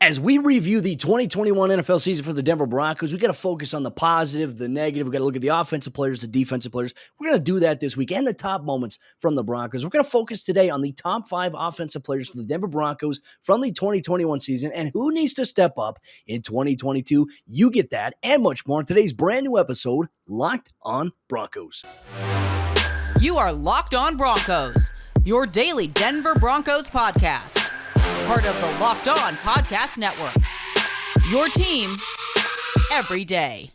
As we review the 2021 NFL season for the Denver Broncos, we got to focus on the positive, the negative. We got to look at the offensive players, the defensive players. We're going to do that this week and the top moments from the Broncos. We're going to focus today on the top 5 offensive players for the Denver Broncos from the 2021 season and who needs to step up in 2022. You get that and much more in today's brand new episode, Locked on Broncos. You are Locked on Broncos, your daily Denver Broncos podcast. Part of the Locked On Podcast Network. Your team every day.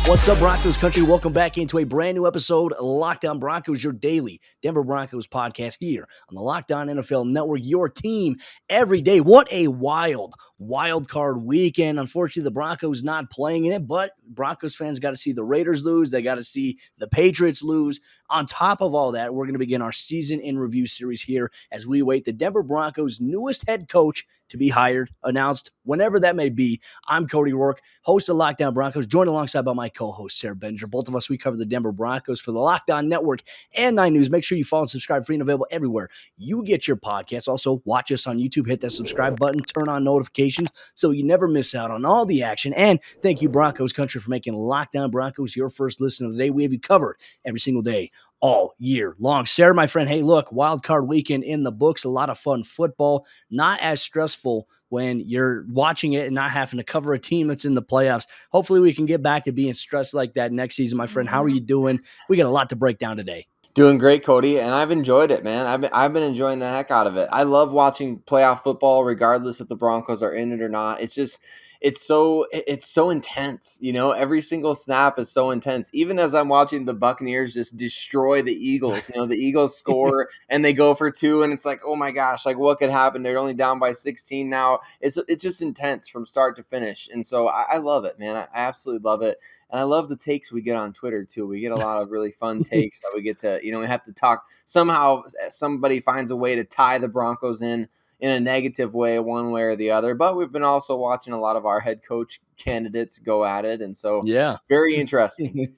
What's up, Broncos country? Welcome back into a brand new episode of Locked On Broncos, your daily Denver Broncos podcast here on the Locked On NFL Network, your team every day. What a wild card weekend. Unfortunately, the Broncos not playing in it, but Broncos fans got to see the Raiders lose. They got to see the Patriots lose. On top of all that, we're going to begin our season in review series here as we await the Denver Broncos' newest head coach to be hired, announced, whenever that may be. I'm Cody Roark, host of Locked On Broncos, joined alongside by my co-host, Sayre Bedinger. Both of us, we cover the Denver Broncos for the Locked On Network and 9 News. Make sure you follow and subscribe, free and available everywhere you get your podcasts. Also, watch us on YouTube, hit that subscribe button, turn on notifications so you never miss out on all the action. And thank you, Broncos country, for making Locked On Broncos your first listen of the day. We have you covered every single day, all year long. Sayre, my friend, hey, look, wild card weekend in the books, a lot of fun football, not as stressful when you're watching it and not having to cover a team that's in the playoffs. Hopefully we can get back to being stressed like that next season, my friend. How are you doing? We got a lot to break down today. Doing great, Cody, and I've enjoyed it, man. I've been enjoying the heck out of it. I love watching playoff football, regardless if the Broncos are in it or not. It's so intense, you know. Every single snap is so intense. Even as I'm watching the Buccaneers just destroy the Eagles, you know, the Eagles score and they go for 2, and it's like, oh my gosh, like what could happen? They're only down by 16 now. It's just intense from start to finish, and so I love it, man. I absolutely love it. And I love the takes we get on Twitter, too. We get a lot of really fun takes that we get to, you know, we have to talk. Somehow somebody finds a way to tie the Broncos in a negative way, one way or the other. But we've been also watching a lot of our head coach candidates go at it. And so, yeah, very interesting.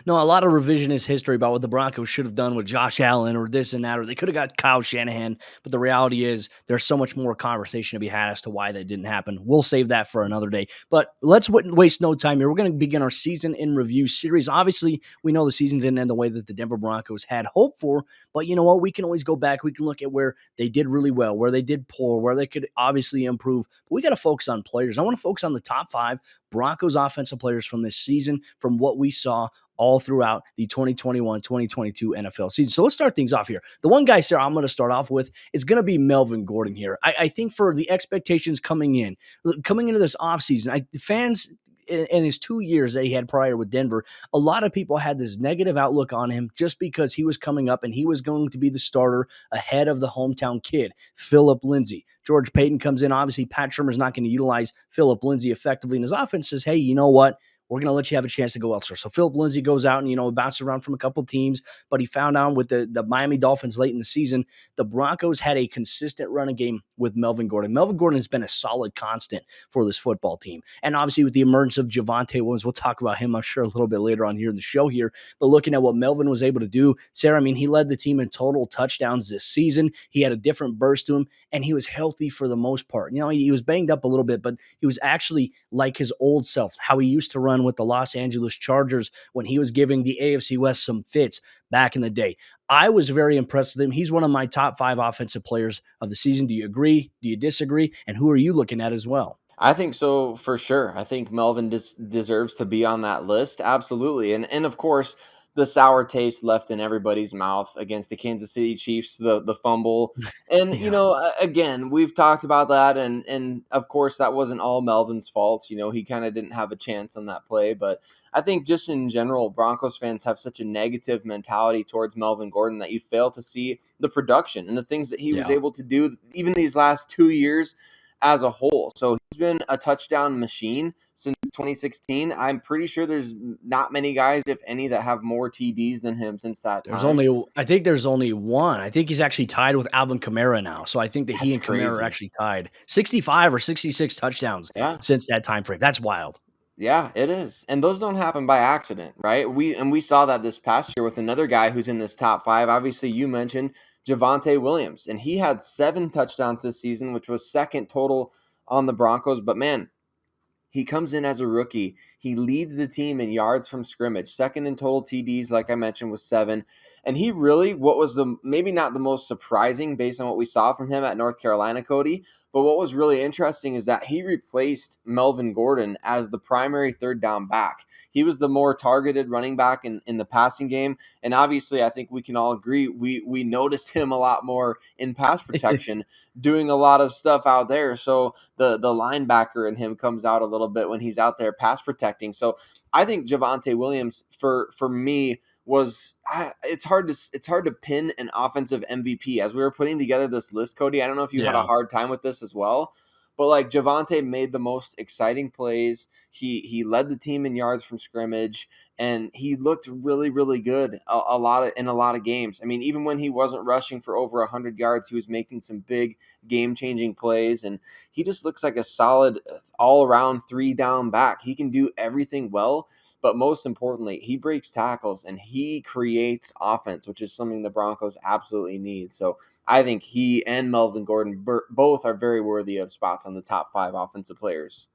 No, a lot of revisionist history about what the Broncos should have done with Josh Allen or this and that, or they could have got Kyle Shanahan. But the reality is there's so much more conversation to be had as to why that didn't happen. We'll save that for another day. But let's waste no time here. We're going to begin our season in review series. Obviously, we know the season didn't end the way that the Denver Broncos had hoped for. But you know what? We can always go back. We can look at where they did really well, where they did poor, where they could obviously improve. But we got to focus on players. I want to focus on the top 5 Broncos offensive players from this season, from what we saw all throughout the 2021-2022 NFL season. So let's start things off here. The one guy, Sarah, I'm going to start off with is going to be Melvin Gordon here. I think for the expectations coming into this offseason, fans in his 2 years that he had prior with Denver, a lot of people had this negative outlook on him just because he was coming up and he was going to be the starter ahead of the hometown kid, Phillip Lindsay. George Paton comes in. Obviously, Pat Shurmur's not going to utilize Phillip Lindsay effectively in his offense. Says, hey, you know what? We're going to let you have a chance to go elsewhere. So Phillip Lindsay goes out and, you know, bounces around from a couple teams, but he found out with the Miami Dolphins late in the season, the Broncos had a consistent running game with Melvin Gordon. Melvin Gordon has been a solid constant for this football team. And obviously with the emergence of Javonte Williams, we'll talk about him, I'm sure, a little bit later on here in the show here. But looking at what Melvin was able to do, Sarah, I mean, he led the team in total touchdowns this season. He had a different burst to him, and he was healthy for the most part. You know, he was banged up a little bit, but he was actually like his old self, how he used to run with the Los Angeles Chargers when he was giving the AFC West some fits back in the day. I was very impressed with him. He's one of my top 5 offensive players of the season. Do you agree? Do you disagree? And who are you looking at as well? I think so, for sure. I think Melvin deserves to be on that list. Absolutely. And of course, the sour taste left in everybody's mouth against the Kansas City Chiefs, the fumble. And, Yeah. you know, again, we've talked about that. And of course, that wasn't all Melvin's fault. You know, he kind of didn't have a chance on that play. But I think just in general, Broncos fans have such a negative mentality towards Melvin Gordon that you fail to see the production and the things that he was able to do even these last 2 years as a whole. So he's been a touchdown machine since 2016. I'm pretty sure there's not many guys, if any, that have more TDs than him since that time. I think there's only one. I think he's actually tied with Alvin Kamara now. So I think that he and Kamara are actually tied 65 or 66 touchdowns since that time frame. That's wild. Yeah, it is. And those don't happen by accident, right? We saw that this past year with another guy who's in this top 5. Obviously, you mentioned Javonte Williams. And he had 7 touchdowns this season, which was second total on the Broncos. But man, he comes in as a rookie. He leads the team in yards from scrimmage, second in total TDs, like I mentioned, with 7. And he really, what was maybe not the most surprising based on what we saw from him at North Carolina, Cody, but what was really interesting is that he replaced Melvin Gordon as the primary third down back. He was the more targeted running back in the passing game. And obviously, I think we can all agree, we noticed him a lot more in pass protection, doing a lot of stuff out there. So the linebacker in him comes out a little bit when he's out there pass protecting. So I think Javonte Williams for me was it's hard to pin an offensive MVP. As we were putting together this list, Cody, I don't know if you had a hard time with this as well, but like Javonte made the most exciting plays. He led the team in yards from scrimmage, and he looked really, really good in a lot of games. I mean, even when he wasn't rushing for over 100 yards, he was making some big game-changing plays, and he just looks like a solid all-around 3-down back. He can do everything well, but most importantly, he breaks tackles and he creates offense, which is something the Broncos absolutely need. So I think he and Melvin Gordon both are very worthy of spots on the top 5 offensive players.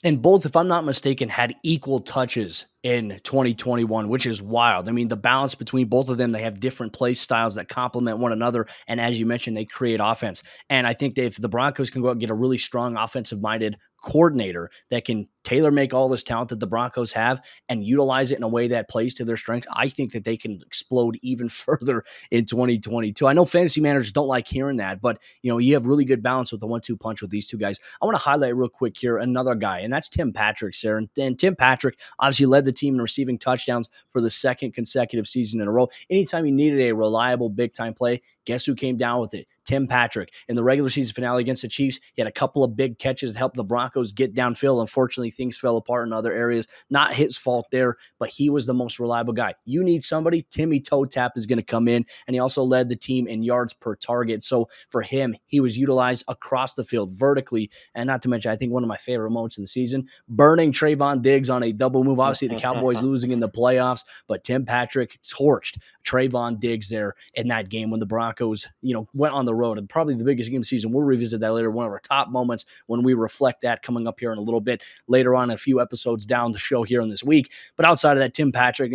And both, if I'm not mistaken, had equal touches in 2021, which is wild. I mean, the balance between both of them, they have different play styles that complement one another. And as you mentioned, they create offense. And I think that if the Broncos can go out and get a really strong offensive-minded coordinator that can tailor make all this talent that the Broncos have and utilize it in a way that plays to their strengths, I think that they can explode even further in 2022. I know fantasy managers don't like hearing that, but you have really good balance with the 1-2 punch with these two guys. I want to highlight real quick here another guy, and that's Tim Patrick, Sayre. And Tim Patrick obviously led the team in receiving touchdowns for the second consecutive season in a row. Anytime you needed a reliable big-time play, guess who came down with it? Tim Patrick. In the regular season finale against the Chiefs, he had a couple of big catches to help the Broncos get downfield. Unfortunately, things fell apart in other areas. Not his fault there, but he was the most reliable guy. You need somebody, Timmy Toe Tap is going to come in, and he also led the team in yards per target. So for him, he was utilized across the field vertically, and not to mention, I think one of my favorite moments of the season, burning Trayvon Diggs on a double move. Obviously, the Cowboys losing in the playoffs, but Tim Patrick torched Trayvon Diggs there in that game when the Broncos, went on the road, and probably the biggest game of the season. We'll revisit that later. One of our top moments when we reflect that coming up here in a little bit later on, a few episodes down the show here in this week. But outside of that, Tim Patrick,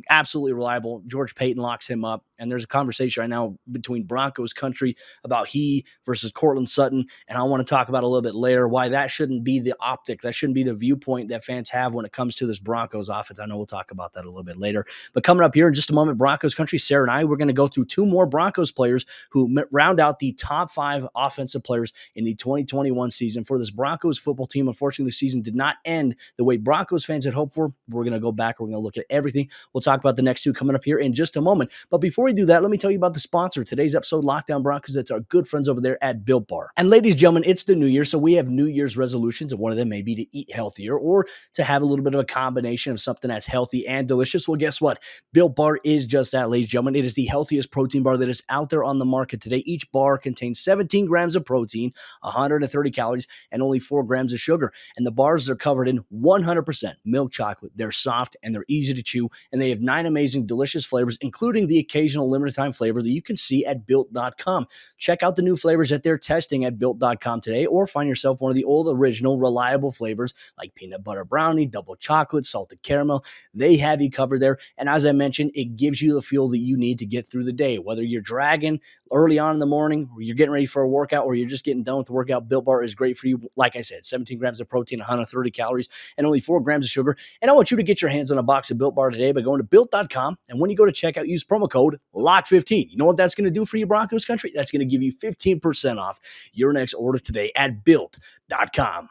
absolutely reliable. George Payton locks him up. And there's a conversation right now between Broncos country about he versus Courtland Sutton. And I want to talk about a little bit later why that shouldn't be the optic. That shouldn't be the viewpoint that fans have when it comes to this Broncos offense. I know we'll talk about that a little bit later. But coming up here in just a moment, Broncos country, Sayre and I, we're going to go through 2 more Broncos players who round out the top 5 offensive players in the 2021 season for this Broncos football team. Unfortunately, the season did not end the way Broncos fans had hoped for. We're going to go back. We're going to look at everything. We'll talk about the next 2 coming up here in just a moment. But before we do that, let me tell you about the sponsor. Today's episode, Lockdown Broncos. That's our good friends over there at Built Bar. And ladies and gentlemen, it's the new year, so we have New Year's resolutions, and one of them may be to eat healthier or to have a little bit of a combination of something that's healthy and delicious. Well, guess what? Built Bar is just that, ladies and gentlemen. It is the healthiest protein bar that is out there on the market today. Each bar contains 17 grams of protein, 130 calories, and only 4 grams of sugar. And the bars are covered in 100% milk chocolate. They're soft and they're easy to chew, and they have 9 amazing, delicious flavors, including the occasional limited time flavor that you can see at Built.com. Check out the new flavors that they're testing at Built.com today, or find yourself one of the old, original, reliable flavors like peanut butter brownie, double chocolate, salted caramel. They have you covered there. And as I mentioned, it gives you the fuel that you need to get through the day. Whether you're dragging early on in the morning, or you're getting ready for a workout, or you're just getting done with the workout, Built Bar is great for you. Like I said, 17 grams of protein, 130 calories, and only 4 grams of sugar. And I want you to get your hands on a box of Built Bar today by going to Built.com. And when you go to checkout, use promo code LOCK15. You know what that's going to do for you, Broncos country? That's going to give you 15% off your next order today at Built.com.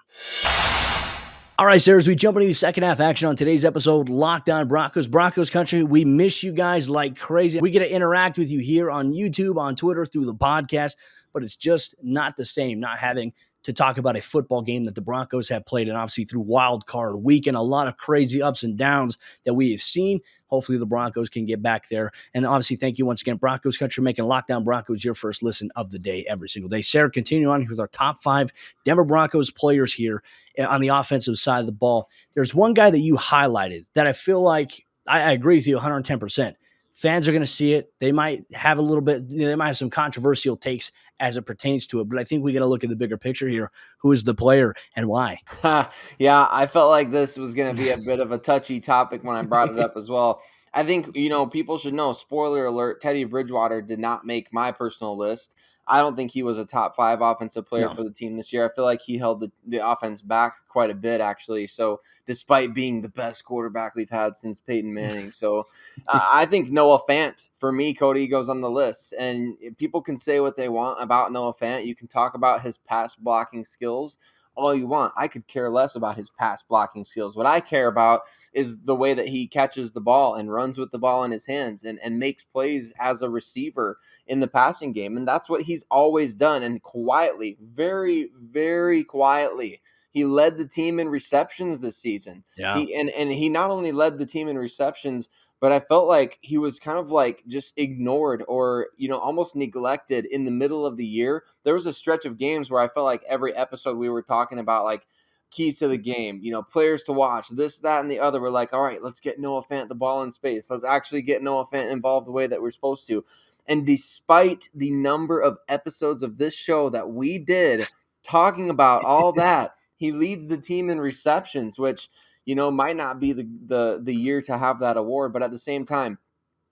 All right, Sayre, as we jump into the second half action on today's episode, Lockdown Broncos, Broncos country, we miss you guys like crazy. We get to interact with you here on YouTube, on Twitter, through the podcast, but it's just not the same not having to talk about a football game that the Broncos have played, and obviously through wild card weekend, a lot of crazy ups and downs that we have seen. Hopefully the Broncos can get back there. And obviously, thank you once again, Broncos country, making Lockdown Broncos your first listen of the day every single day. Sayre, continue on with our top 5 Denver Broncos players here on the offensive side of the ball. There's one guy that you highlighted that I feel like I agree with you 110%. Fans are going to see it. They might have a little bit, they might have some controversial takes as it pertains to it, but I think we got to look at the bigger picture here. Who is the player and why? Yeah, I felt like this was going to be a bit of a touchy topic when I brought it up as well. I think, people should know, spoiler alert, Teddy Bridgewater did not make my personal list. I don't think he was a top 5 offensive player No. for the team this year. I feel like he held the offense back quite a bit, actually. So, despite being the best quarterback we've had since Peyton Manning. So, I think Noah Fant, for me, Cody, goes on the list. And people can say what they want about Noah Fant. You can talk about his pass blocking skills all you want. I could care less about his pass blocking skills. What I care about is the way that he catches the ball and runs with the ball in his hands and makes plays as a receiver in the passing game. And that's what he's always done. And quietly, very, very quietly, he led the team in receptions this season. Yeah. He not only led the team in receptions, but I felt like he was kind of like just ignored or, almost neglected in the middle of the year. There was a stretch of games where I felt like every episode we were talking about, like, keys to the game, players to watch, this, that, and the other. We're like, all right, let's get Noah Fant the ball in space. Let's actually get Noah Fant involved the way that we're supposed to. And despite the number of episodes of this show that we did talking about all that, he leads the team in receptions, which, might not be the year to have that award, but at the same time,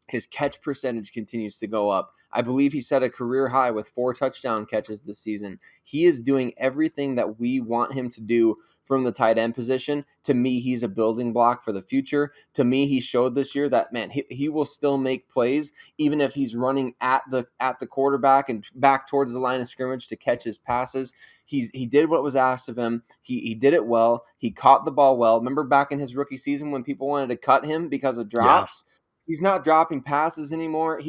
his catch percentage continues to go up. I believe he set a career high with 4 touchdown catches this season. He is doing everything that we want him to do from the tight end position. To me, he's a building block for the future. To me, he showed this year that, man, he will still make plays even if he's running at the quarterback and back towards the line of scrimmage to catch his passes. He did what was asked of him. He did it well. He caught the ball well. Remember back in his rookie season when people wanted to cut him because of drops? Yeah. He's not dropping passes anymore.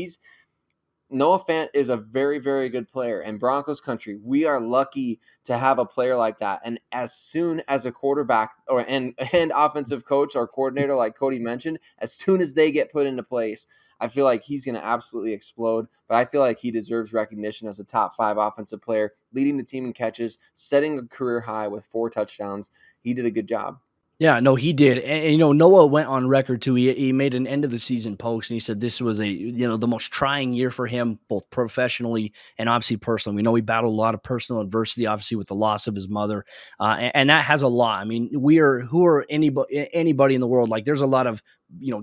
Noah Fant is a very, very good player. In Broncos country, we are lucky to have a player like that. And as soon as a quarterback and offensive coach or coordinator, like Cody mentioned, as soon as they get put into place, I feel like he's going to absolutely explode. But I feel like he deserves recognition as a top 5 offensive player, leading the team in catches, setting a career high with 4 touchdowns. He did a good job. Yeah, no, he did. And Noah went on record too. He made an end of the season post and he said this was the most trying year for him, both professionally and obviously personally. We know he battled a lot of personal adversity, obviously with the loss of his mother. And that has a lot. I mean, who are anybody in the world? Like there's a lot of,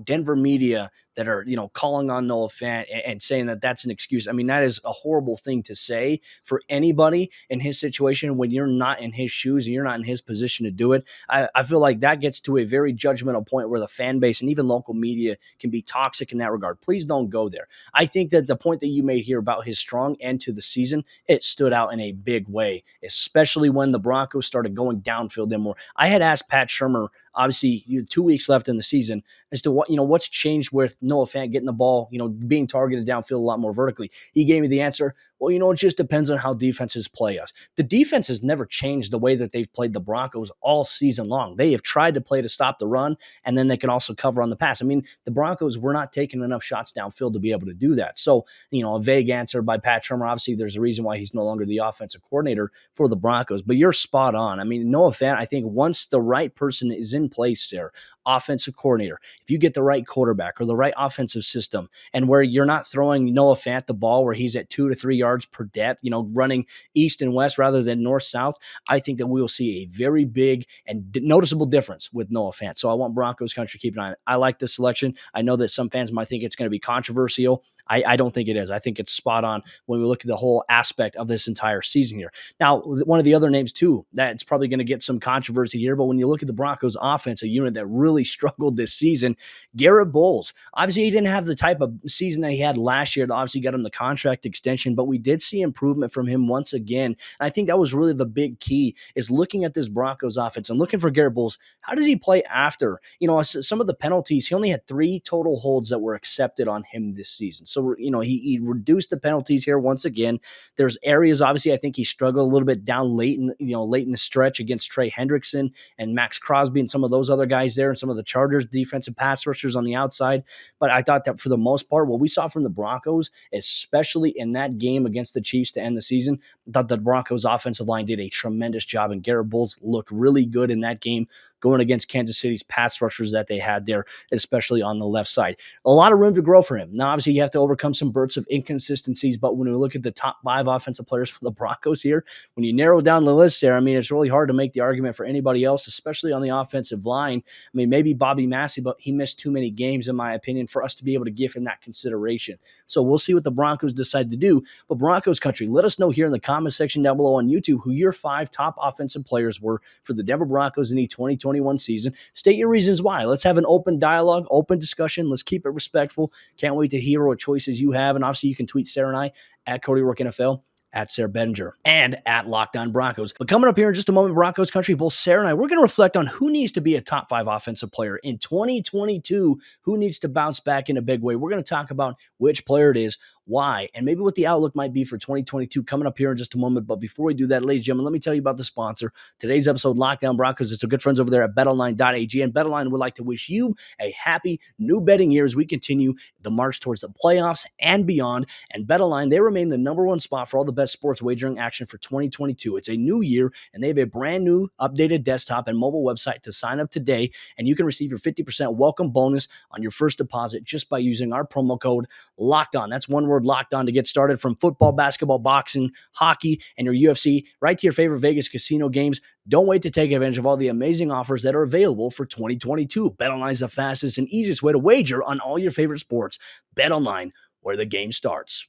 Denver media that are, calling on Noah Fant and saying that that's an excuse. I mean, that is a horrible thing to say for anybody in his situation when you're not in his shoes and you're not in his position to do it. I feel like that gets to a very judgmental point where the fan base and even local media can be toxic in that regard. Please don't go there. I think that the point that you made here about his strong end to the season, it stood out in a big way, especially when the Broncos started going downfield and more. I had asked Pat Shurmur, obviously 2 weeks left in the season, as to what's changed with Noah Fant getting the ball, being targeted downfield a lot more vertically. He gave me the answer. Well, it just depends on how defenses play us. The defense has never changed the way that they've played the Broncos all season long. They have tried to play to stop the run, and then they can also cover on the pass. I mean, the Broncos were not taking enough shots downfield to be able to do that. So, a vague answer by Pat Shurmur. Obviously, there's a reason why he's no longer the offensive coordinator for the Broncos, but you're spot on. I mean, Noah Fant, I think once the right person is in place there, offensive coordinator, if you get the right quarterback or the right offensive system and where you're not throwing Noah Fant the ball where he's at 2 to 3 yards per depth, running east and west rather than north-south, I think that we will see a very big and noticeable difference with Noah Fant. So I want Broncos country keep an eye on it. I like this selection. I know that some fans might think it's going to be controversial. I don't think it is. I think it's spot on when we look at the whole aspect of this entire season here. Now, one of the other names too, that's probably going to get some controversy here, but when you look at the Broncos offense, a unit that really struggled this season, Garrett Bowles. Obviously, he didn't have the type of season that he had last year that obviously got him the contract extension, but we did see improvement from him once again. And I think that was really the big key is looking at this Broncos offense and looking for Garrett Bowles. How does he play after? Some of the penalties, he only had 3 total holds that were accepted on him this season. So, he reduced the penalties here once again. There's areas, obviously, I think he struggled a little bit down late in the stretch against Trey Hendrickson and Max Crosby and some of those other guys there and some of the Chargers defensive pass rushers on the outside. But I thought that for the most part, what we saw from the Broncos, especially in that game against the Chiefs to end the season, I thought the Broncos offensive line did a tremendous job, and Garrett Bowles looked really good in that game going against Kansas City's pass rushers that they had there, especially on the left side. A lot of room to grow for him. Now, obviously, you have to overcome some bursts of inconsistencies, but when we look at the top 5 offensive players for the Broncos here, when you narrow down the list there, I mean, it's really hard to make the argument for anybody else, especially on the offensive line. I mean, maybe Bobby Massey, but he missed too many games, in my opinion, for us to be able to give him that consideration. So we'll see what the Broncos decide to do. But Broncos country, let us know here in the comment section down below on YouTube who your 5 top offensive players were for the Denver Broncos in the 2021 season. State your reasons why. Let's have an open dialogue, open discussion. Let's keep it respectful. Can't wait to hear what choices you have. And obviously, you can tweet Sayre and I at Cody Roark NFL, at Sayre Bedinger, and at Locked On Broncos. But coming up here in just a moment, Broncos country, both Sayre and I, we're going to reflect on who needs to be a top 5 offensive player in 2022, who needs to bounce back in a big way. We're going to talk about which player it is, why, and maybe what the outlook might be for 2022 coming up here in just a moment. But before we do that, ladies and gentlemen, let me tell you about the sponsor. Today's episode, Locked On Broncos. It's our good friends over there at betonline.ag, and BetOnline would like to wish you a happy new betting year as we continue the march towards the playoffs and beyond. And BetOnline, they remain the number 1 spot for all the best sports wagering action for 2022. It's a new year, and they have a brand new updated desktop and mobile website to sign up today, and you can receive your 50% welcome bonus on your first deposit just by using our promo code Locked On. That's one word, Locked On, to get started. From football, basketball, boxing, hockey, and your UFC, right to your favorite Vegas casino games. Don't wait to take advantage of all the amazing offers that are available for 2022. BetOnline is the fastest and easiest way to wager on all your favorite sports. BetOnline, where the game starts.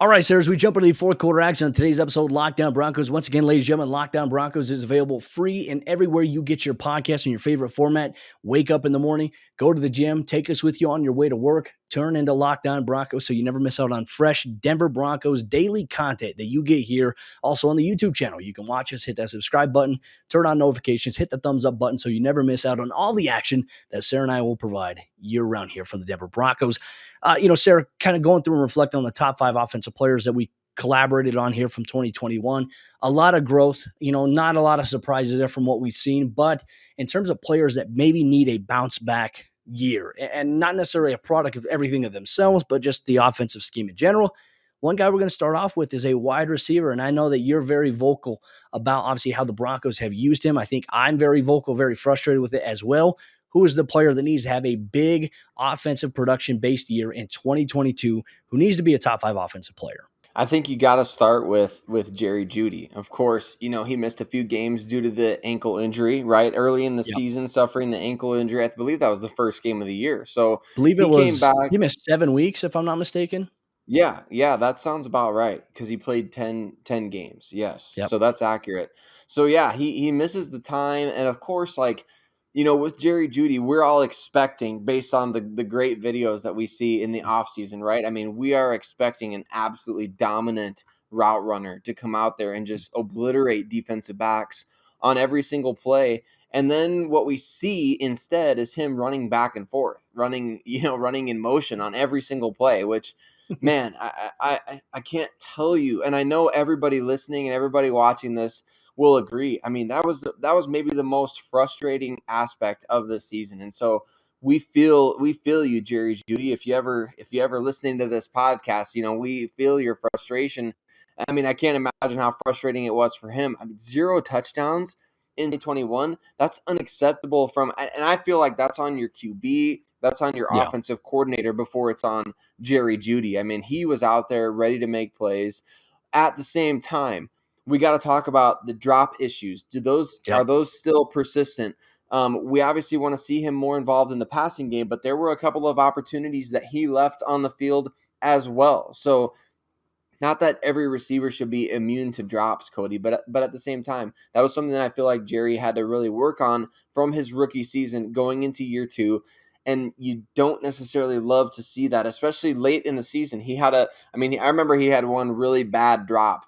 All right, sir, as we jump into the fourth quarter action on today's episode, Locked On Broncos. Once again, ladies and gentlemen, Locked On Broncos is available free and everywhere you get your podcast in your favorite format. Wake up in the morning, go to the gym, take us with you on your way to work, turn into Locked On Broncos so you never miss out on fresh Denver Broncos daily content that you get here. Also on the YouTube channel, you can watch us, hit that subscribe button, turn on notifications, hit the thumbs up button so you never miss out on all the action that Sayre and I will provide year-round here for the Denver Broncos. Sayre, kind of going through and reflecting on the top 5 offensive players that we collaborated on here from 2021. A lot of growth, not a lot of surprises there from what we've seen, but in terms of players that maybe need a bounce back year and not necessarily a product of everything of themselves, but just the offensive scheme in general. One guy we're going to start off with is a wide receiver, and I know that you're very vocal about obviously how the Broncos have used him. I think I'm very vocal, very frustrated with it as well. Who is the player that needs to have a big offensive production-based year in 2022, who needs to be a top 5 offensive player? I think you got to start with Jeudy. Of course, he missed a few games due to the ankle injury, right? Early in the Yep. season, suffering the ankle injury. I believe that was the first game of the year. So Believe it he came was, back. he missed 7 weeks, if I'm not mistaken. Yeah, that sounds about right because he played 10 games. Yes, Yep. so that's accurate. So yeah, he misses the time, and of course, with Jeudy, we're all expecting based on the great videos that we see in the offseason, right? I mean, we are expecting an absolutely dominant route runner to come out there and just obliterate defensive backs on every single play. And then what we see instead is him running back and forth, running in motion on every single play, which man, I can't tell you, and I know everybody listening and everybody watching this will agree. I mean, that was maybe the most frustrating aspect of the season, and so we feel you, Jeudy. If you ever listening to this podcast, we feel your frustration. I mean, I can't imagine how frustrating it was for him. I mean, 0 touchdowns in 2021. That's unacceptable and I feel like that's on your QB. That's on your Yeah. offensive coordinator before it's on Jeudy. I mean, he was out there ready to make plays. At the same time, we got to talk about the drop issues. Are Yep. those still persistent? We obviously want to see him more involved in the passing game, but there were a couple of opportunities that he left on the field as well. So not that every receiver should be immune to drops, Cody, but at the same time, that was something that I feel like Jerry had to really work on from his rookie season going into year 2. And you don't necessarily love to see that, especially late in the season. I remember he had one really bad drop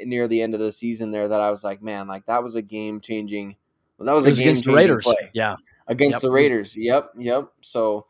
near the end of the season there that I was like, man, like that was a game-changing It was against the Raiders. play Yeah. against Yep. the Raiders. Yep. So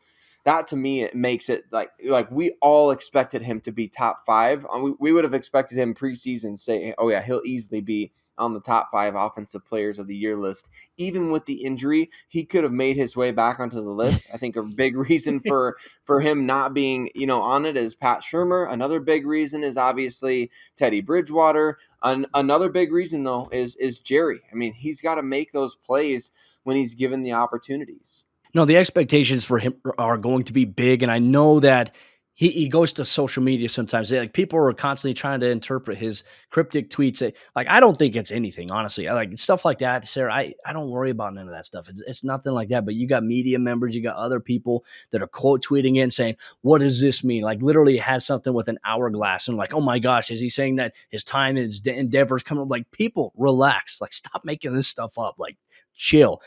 that to me, it makes it like we all expected him to be top five. We would have expected him preseason say, oh yeah, he'll easily be on the top five offensive players of the year list. Even with the injury, he could have made his way back onto the list. I think a big reason for him not being, on it is Pat Shurmur. Another big reason is obviously Teddy Bridgewater. Another big reason though is Jerry. I mean, he's got to make those plays when he's given the opportunities. No, the expectations for him are going to be big, and I know that he goes to social media sometimes. Like people are constantly trying to interpret his cryptic tweets. Like I don't think it's anything, honestly. I like stuff like that, Sayre. I don't worry about none of that stuff. It's nothing like that. But you got media members, you got other people that are quote tweeting in saying, "What does this mean?" Like literally, it has something with an hourglass, and like, oh my gosh, is he saying that his time in his endeavors coming? Like people, relax. Like stop making this stuff up. Like chill.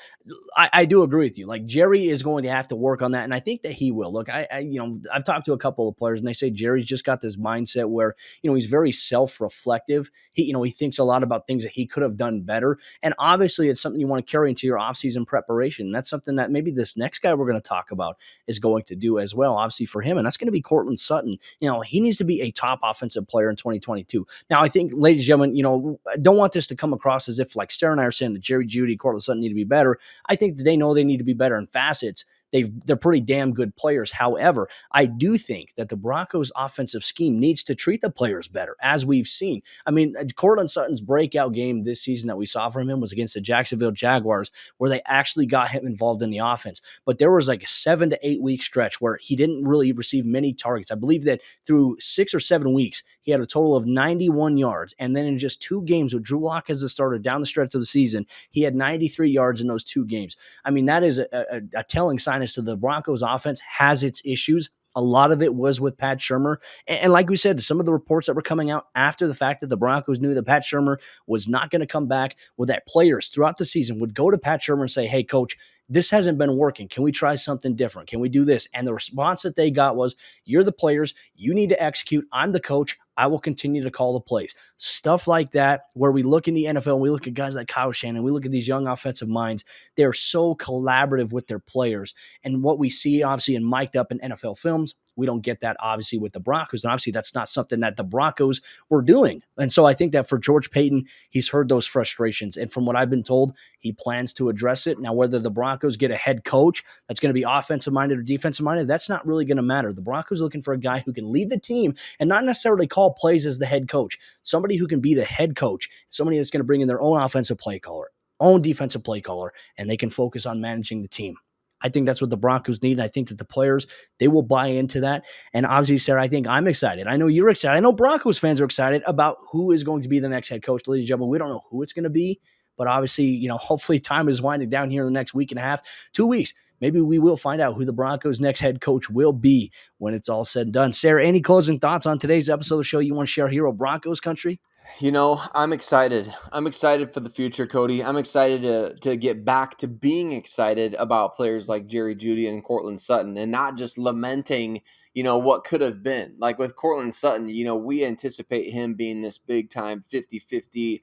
I do agree with you. Like Jerry is going to have to work on that, and I think that he will. Look, I've talked to a couple of players, and they say Jerry's just got this mindset where he's very self-reflective. He thinks a lot about things that he could have done better, and obviously it's something you want to carry into your offseason preparation. And that's something that maybe this next guy we're going to talk about is going to do as well. Obviously for him, and that's going to be Courtland Sutton. He needs to be a top offensive player in 2022. Now, I think, ladies and gentlemen, I don't want this to come across as if like Sayre and I are saying that Jerry Jeudy, Courtland Sutton need to be better. I think that they know they need to be better in facets. They're pretty damn good players. However, I do think that the Broncos offensive scheme needs to treat the players better, as we've seen. I mean, Courtland Sutton's breakout game this season that we saw from him was against the Jacksonville Jaguars, where they actually got him involved in the offense. But there was like a 7 to 8 week stretch where he didn't really receive many targets. I believe that through 6 or 7 weeks, he had a total of 91 yards. And then in just 2 games with Drew Lock as the starter down the stretch of the season, he had 93 yards in those 2 games. I mean, that is a telling sign as to the Broncos offense has its issues. A lot of it was with Pat Shurmur. And like we said, some of the reports that were coming out after the fact that the Broncos knew that Pat Shurmur was not going to come back, were that players throughout the season would go to Pat Shurmur and say, hey, coach, this hasn't been working. Can we try something different? Can we do this? And the response that they got was, you're the players. You need to execute. I'm the coach. I will continue to call the plays. Stuff like that, where we look in the NFL and we look at guys like Kyle Shanahan, we look at these young offensive minds. They're so collaborative with their players. And what we see, obviously, in mic'd up in NFL films, we don't get that, obviously, with the Broncos. And obviously, that's not something that the Broncos were doing. And so I think that for George Paton, he's heard those frustrations. And from what I've been told, he plans to address it. Now, whether the Broncos get a head coach that's going to be offensive-minded or defensive-minded, that's not really going to matter. The Broncos are looking for a guy who can lead the team and not necessarily call plays as the head coach. Somebody who can be the head coach, somebody that's going to bring in their own offensive play caller, own defensive play caller, and they can focus on managing the team. I think that's what the Broncos need. And I think that the players, they will buy into that. And obviously, Sayre, I think I'm excited. I know you're excited. I know Broncos fans are excited about who is going to be the next head coach. Ladies and gentlemen, we don't know who it's going to be, but obviously, hopefully time is winding down here in the next week and a half, 2 weeks. Maybe we will find out who the Broncos' next head coach will be when it's all said and done. Sayre, any closing thoughts on today's episode of the show you want to share here on Broncos country? I'm excited. I'm excited for the future, Cody. I'm excited to get back to being excited about players like Jerry Jeudy and Courtland Sutton, and not just lamenting, what could have been. Like with Courtland Sutton, we anticipate him being this big time 50-50,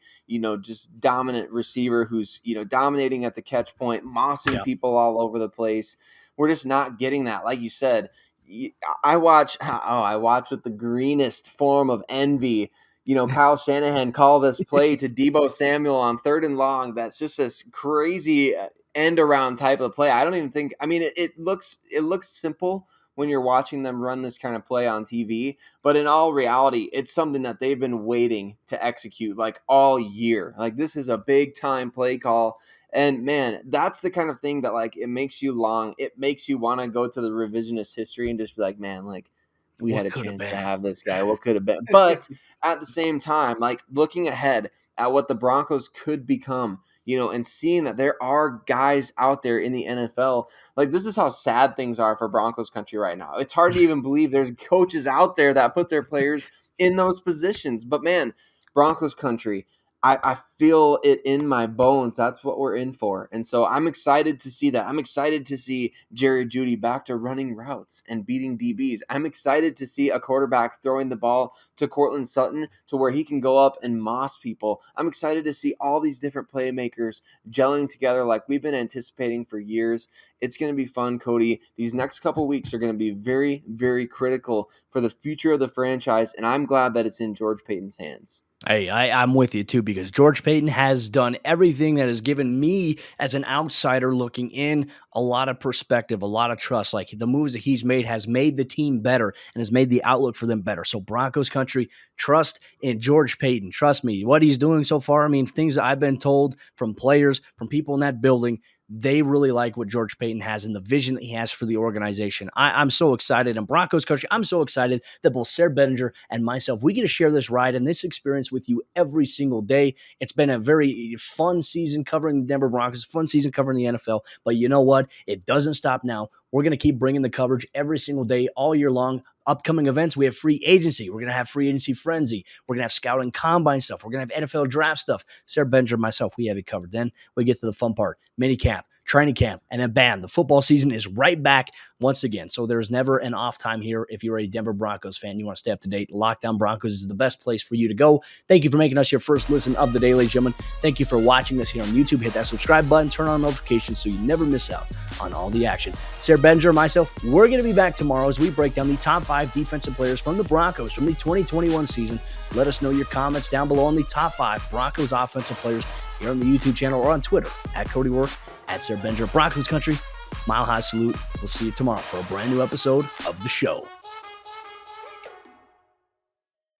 just dominant receiver who's, dominating at the catch point, mossing people all over the place. We're just not getting that. Like you said, I watch with the greenest form of envy, Kyle Shanahan call this play to Deebo Samuel on 3rd and long. That's just this crazy end around type of play. I don't even think, it looks simple when you're watching them run this kind of play on TV, but in all reality, it's something that they've been waiting to execute like all year. Like this is a big time play call. And man, that's the kind of thing that like, it makes you long. It makes you want to go to the revisionist history and just be like, man, like, we had a chance to have this guy. What could have been? But at the same time, like looking ahead at what the Broncos could become, and seeing that there are guys out there in the NFL, like this is how sad things are for Broncos country right now. It's hard to even believe there's coaches out there that put their players in those positions. But man, Broncos country, I feel it in my bones. That's what we're in for. And so I'm excited to see that. I'm excited to see Jeudy back to running routes and beating DBs. I'm excited to see a quarterback throwing the ball to Courtland Sutton to where he can go up and moss people. I'm excited to see all these different playmakers gelling together like we've been anticipating for years. It's going to be fun, Cody. These next couple weeks are going to be very, very critical for the future of the franchise, and I'm glad that it's in George Paton's hands. Hey, I'm with you too, because George Paton has done everything that has given me, as an outsider looking in, a lot of perspective, a lot of trust. Like, the moves that he's made has made the team better and has made the outlook for them better. So Broncos country, trust in George Paton. Trust me, what he's doing so far, I mean, things that I've been told from players, from people in that building, they really like what George Paton has and the vision that he has for the organization. I'm so excited. And Broncos country, I'm so excited that both Sayre Bedinger and myself, we get to share this ride and this experience with you every single day. It's been a very fun season covering the Denver Broncos, fun season covering the NFL. But you know what? It doesn't stop now. We're going to keep bringing the coverage every single day, all year long. Upcoming events, we have free agency. We're going to have free agency frenzy. We're going to have scouting combine stuff. We're going to have NFL draft stuff. Sayre Bedinger and myself, we have it covered. Then we get to the fun part, mini camp, training camp, and then bam, the football season is right back once again. So there's never an off time here. If you're a Denver Broncos fan, you want to stay up to date, Locked On Broncos is the best place for you to go. Thank you for making us your first listen of the day, ladies and gentlemen. Thank you for watching us here on YouTube. Hit that subscribe button, turn on notifications so you never miss out on all the action. Sayre Bedinger and myself, we're going to be back tomorrow as we break down the top 5 defensive players from the Broncos from the 2021 season. Let us know your comments down below on the top 5 Broncos offensive players here on the YouTube channel or on Twitter at Cody Roark, at Sayre Bedinger. Broncos country, mile high salute. We'll see you tomorrow for a brand new episode of the show.